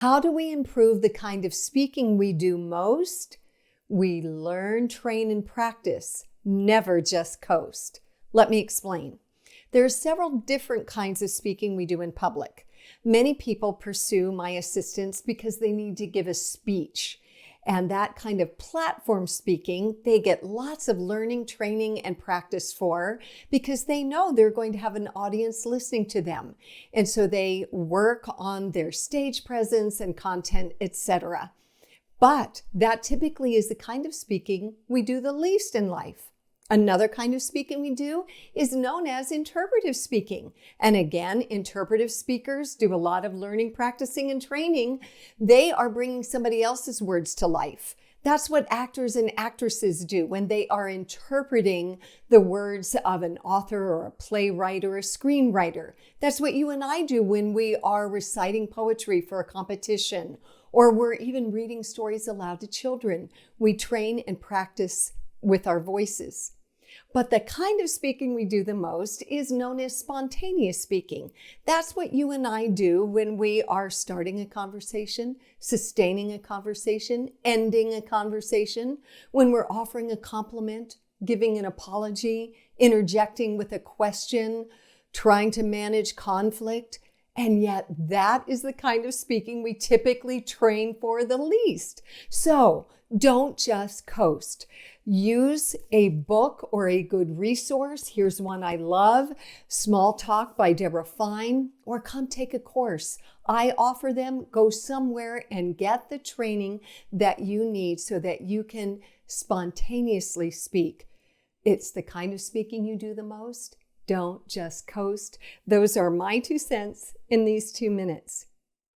How do we improve the kind of speaking we do most? We learn, train, and practice, never just coast. Let me explain. There are several different kinds of speaking we do in public. Many people pursue my assistance because they need to give a speech. And that kind of platform speaking, they get lots of learning, training, and practice for because they know they're going to have an audience listening to them. And so they work on their stage presence and content, etc. But that typically is the kind of speaking we do the least in life. Another kind of speaking we do is known as interpretive speaking. And again, interpretive speakers do a lot of learning, practicing, and training. They are bringing somebody else's words to life. That's what actors and actresses do when they are interpreting the words of an author or a playwright or a screenwriter. That's what you and I do when we are reciting poetry for a competition, or we're even reading stories aloud to children. We train and practice with our voices. But the kind of speaking we do the most is known as spontaneous speaking. That's what you and I do when we are starting a conversation, sustaining a conversation, ending a conversation, when we're offering a compliment, giving an apology, interjecting with a question, trying to manage conflict. And yet that is the kind of speaking we typically train for the least. So don't just coast. Use a book or a good resource. Here's one I love, Small Talk by Deborah Fine, or come take a course. I offer them. Go somewhere and get the training that you need so that you can spontaneously speak. It's the kind of speaking you do the most. Don't just coast. Those are my 2 cents in these 2 minutes.